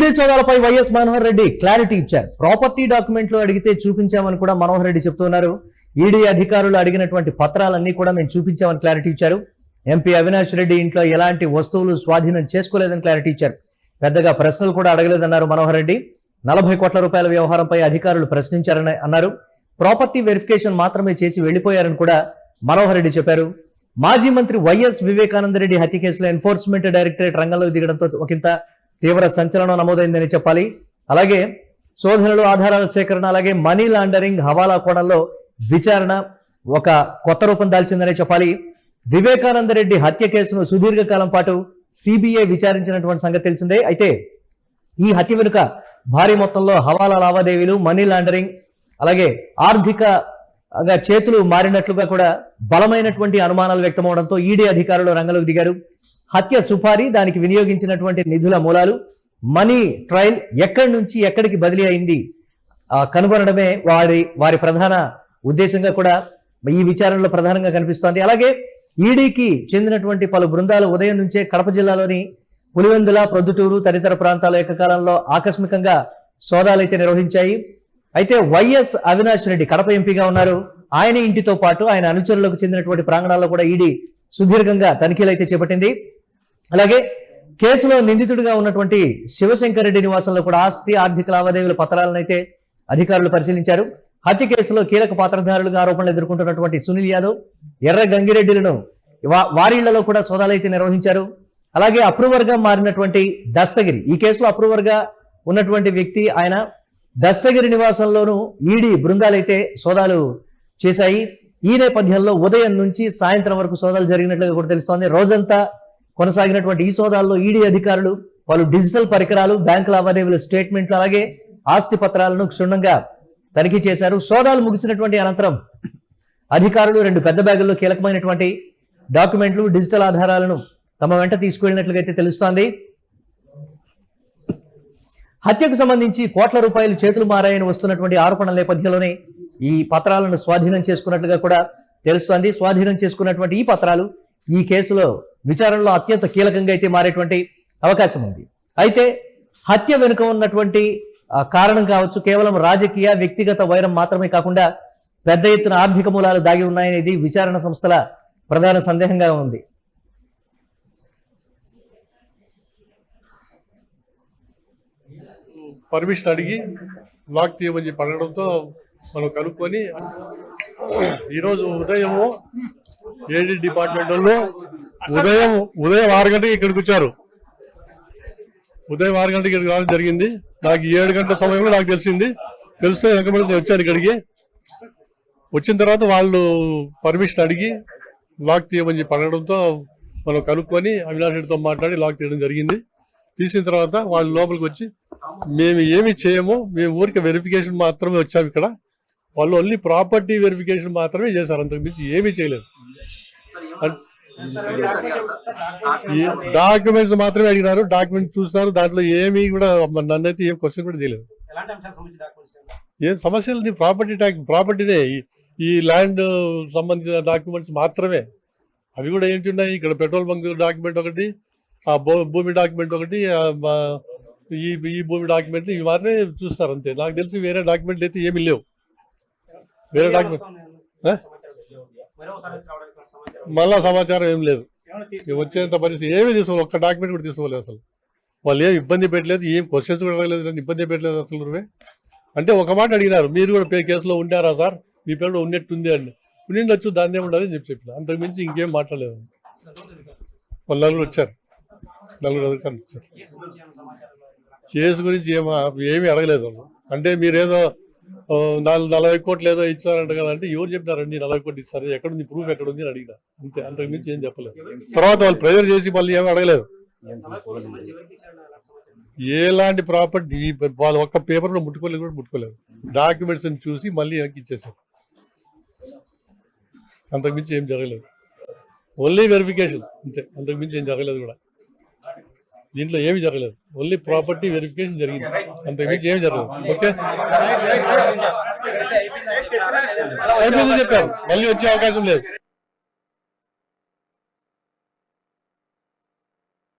ED సోదాలపై YS Manohar Reddy clarity ఇచ్చారు. Property డాక్యుమెంట్లు అడిగితే చూపించామని కూడా మనోహర్ రెడ్డి చెప్తున్నారు. ఈడీ అధికారులు అడిగినటువంటి పత్రాలన్నీ కూడా మేము చూపించామని క్లారిటీ ఇచ్చారు. ఎంపీ అవినాష్ రెడ్డి ఇంట్లో ఎలాంటి వస్తువులు స్వాధీనం చేసుకోలేదని క్లారిటీ ఇచ్చారు. పెద్దగా ప్రశ్నలు కూడా అడగలేదన్నారు మనోహర్ రెడ్డి. 40 కోట్ల రూపాయల వ్యవహారంపై అధికారులు ప్రశ్నించారని అన్నారు. ప్రాపర్టీ వెరిఫికేషన్ మాత్రమే చేసి వెళ్లిపోయారని కూడా మనోహర్ రెడ్డి చెప్పారు. మాజీ మంత్రి వైఎస్ వివేకానంద రెడ్డి హత్య కేసులో ఎన్ఫోర్స్మెంట్ డైరెక్టరేట్ రంగంలోకి దిగడంతో ఒకంత తీవ్ర సంచలనం నమోదైందని చెప్పాలి. అలాగే శోధనలు, ఆధారాల సేకరణ, అలాగే మనీ లాండరింగ్, హవాలా కోణంలో విచారణ ఒక కొత్త రూపం దాల్చిందనే చెప్పాలి. వివేకానంద రెడ్డి హత్య కేసును సుదీర్ఘకాలం పాటు సిబిఐ విచారించినటువంటి సంగతి తెలిసిందే. అయితే ఈ హత్య వెనుక భారీ మొత్తంలో హవాలా లావాదేవీలు, మనీ లాండరింగ్, అలాగే ఆర్థికంగా చేతులు మారినట్లుగా కూడా బలమైనటువంటి అనుమానాలు వ్యక్తమవడంతో ఈడీ అధికారులు రంగంలోకి దిగారు. హత్య సుపారీ, దానికి వినియోగించినటువంటి నిధుల మూలాలు, మనీ ట్రయల్ ఎక్కడి నుంచి ఎక్కడికి బదిలీ అయింది కనుగొనడమే వారి ప్రధాన ఉద్దేశంగా కూడా ఈ విచారణలో ప్రధానంగా కనిపిస్తోంది. అలాగే ఈడీకి చెందినటువంటి పలు బృందాలు ఉదయం నుంచే కడప జిల్లాలోని పులివెందుల, ప్రొద్దుటూరు తదితర ప్రాంతాల ఏకకాలంలో ఆకస్మికంగా సోదాలైతే నిర్వహించాయి. అయితే వైఎస్ అవినాష్ రెడ్డి కడప ఎంపీగా ఉన్నారు. ఆయన ఇంటితో పాటు ఆయన అనుచరులకు చెందినటువంటి ప్రాంగణాల్లో కూడా ఈడీ సుదీర్ఘంగా తనిఖీలు అయితే చేపట్టింది. అలాగే కేసులో నిందితుడిగా ఉన్నటువంటి శివశంకర్ రెడ్డి నివాసంలో కూడా ఆస్తి, ఆర్థిక లావాదేవీల పత్రాలను అయితే అధికారులు పరిశీలించారు. హత్య కేసులో కీలక పాత్రధారులుగా ఆరోపణలు ఎదుర్కొంటున్నటువంటి సునీల్ యాదవ్, ఎర్ర గంగిరెడ్డిలను వారిళ్లలో కూడా సోదాలు అయితే నిర్వహించారు. అలాగే అప్రూవర్ గా మారినటువంటి దస్తగిరి, ఈ కేసులో అప్రూవర్ గా ఉన్నటువంటి వ్యక్తి ఆయన దస్తగిరి నివాసంలోనూ ఈడీ బృందాలైతే సోదాలు చేశాయి. ఈ నేపథ్యంలో ఉదయం నుంచి సాయంత్రం వరకు సోదాలు జరిగినట్లుగా కూడా తెలుస్తోంది. రోజంతా కొనసాగినటువంటి ఈ సోదాల్లో ఈడీ అధికారులు పలు డిజిటల్ పరికరాలు, బ్యాంకు లావాదేవీల స్టేట్మెంట్లు, అలాగే ఆస్తి పత్రాలను క్షుణ్ణంగా తనిఖీ చేశారు. సోదాలు ముగిసినటువంటి అనంతరం అధికారులు 2 పెద్ద బ్యాగుల్లో కీలకమైనటువంటి డాక్యుమెంట్లు, డిజిటల్ ఆధారాలను తమ వెంట తీసుకువెళ్ళినట్లుగా అయితే తెలుస్తోంది. హత్యకు సంబంధించి కోట్ల రూపాయలు చేతులు మారాయని వస్తున్నటువంటి ఆరోపణల నేపథ్యంలోనే ఈ పత్రాలను స్వాధీనం చేసుకున్నట్లుగా కూడా తెలుస్తోంది. స్వాధీనం చేసుకున్నటువంటి ఈ పత్రాలు ఈ కేసులో విచారణలో అత్యంత కీలకంగా అయితే మారేటువంటి అవకాశం ఉంది. అయితే హత్య వెనుక ఉన్నటువంటి కారణం కావచ్చు కేవలం రాజకీయ, వ్యక్తిగత వైరం మాత్రమే కాకుండా పెద్ద ఎత్తున ఆర్థిక మూలాలు దాగి ఉన్నాయనేది విచారణ సంస్థల ప్రధాన సందేహంగా ఉంది. పర్మిషన్ అడిగి లాక్ తీయమని చెప్పి అడగడంతో మనం కనుక్కొని ఈరోజు ఉదయము ఏడీ డిపార్ట్మెంట్ వాళ్ళు ఉదయం 6 గంటకి ఇక్కడికి వచ్చారు. ఉదయం 6 గంటకి ఇక్కడికి రావడం జరిగింది. నాకు 7 గంటల సమయంలో నాకు తెలిస్తే వెంకబడి నేను వచ్చాను ఇక్కడికి. వచ్చిన తర్వాత వాళ్ళు పర్మిషన్ అడిగి లాక్ తీయమని చెప్పి అడగడంతో మనం కనుక్కొని అవినాష్ రెడ్డితో మాట్లాడి లాక్ తీయడం జరిగింది. తీసిన తర్వాత వాళ్ళు లోపలికి వచ్చి మేము ఏమి చేయము, మేము ఊరికి వెరిఫికేషన్ మాత్రమే వచ్చాము, ఇక్కడ వాళ్ళు ఓన్లీ ప్రాపర్టీ వెరిఫికేషన్ మాత్రమే చేశారు, అంతకు మించి ఏమీ చేయలేదు. డాక్యుమెంట్స్ మాత్రమే అడిగినారు, డాక్యుమెంట్స్ చూస్తారు, దాంట్లో ఏమీ కూడా నన్నైతే ఏం క్వశ్చన్ కూడా చేయలేదు. ఏం సమస్యలు ప్రాపర్టీనే, ఈ ల్యాండ్ సంబంధించిన డాక్యుమెంట్స్ మాత్రమే. అవి కూడా ఏంటున్నాయి, ఇక్కడ పెట్రోల్ బంక్ డాక్యుమెంట్ ఒకటి, ఆ భూమి డాక్యుమెంట్ ఒకటి, ఈ భూమి డాక్యుమెంట్లు ఇవి మాత్రమే చూస్తారు అంతే. నాకు తెలిసి వేరే డాక్యుమెంట్లు అయితే ఏమీ లేవు. వేరే డాక్యుమెంట్ మళ్ళా సమాచారం ఏం లేదు. వచ్చేంత పరిస్థితి ఏమీ తీసుకోవాలి, ఒక్క డాక్యుమెంట్ కూడా తీసుకోలేదు. అసలు వాళ్ళు ఏం ఇబ్బంది పెట్టలేదు, ఏం క్వశ్చన్స్ కూడా అడగలేదు, ఇబ్బంది పెట్టలేదు అసలు. అంటే ఒక మాట అడిగినారు, మీరు కూడా కేసులో ఉండారా సార్, మీ పేరు ఉన్నట్టుంది అని. ఉండిండొచ్చు, దాన్ని ఏముండదు అని చెప్పిన, అంతకు మించి ఇంకేం మాట్లాడలేదు. వాళ్ళు నలుగురు వచ్చారు, నలుగురు అధికారులు వచ్చారు. కేసు గురించి ఏమీ అడగలేదు వాళ్ళు. అంటే మీరేదో 40 కోట్లు ఏదో ఇచ్చారంట కదా అంటే, ఎవరు చెప్పినారండి 40 కోట్లు ఇస్తారు, ఎక్కడుంది ప్రూఫ్, ఎక్కడుంది అని అడిగినా అంతే, అంతకు మించి ఏం చెప్పలేదు. తర్వాత వాళ్ళు ప్రెజర్ చేసి మళ్ళీ ఏమీ అడగలేదు. ఎలాంటి ప్రాపర్టీ వాళ్ళు ఒక్క పేపర్ కూడా ముట్టుకోలేదు. డాక్యుమెంట్స్ చూసి మళ్ళీ ఇచ్చేసారు, అంతకు మించి ఏం జరగలేదు. ఓన్లీ వెరిఫికేషన్ అంతే, అంతకు మించి ఏం జరగలేదు కూడా. దీంట్లో ఏమి జరగలేదు, ఓన్లీ ప్రాపర్టీ వెరిఫికేషన్ జరిగింది, అంతకు మించి ఏమి జరగలేదు. ఓకే, చెప్పారు, మళ్ళీ వచ్చే అవకాశం లేదు.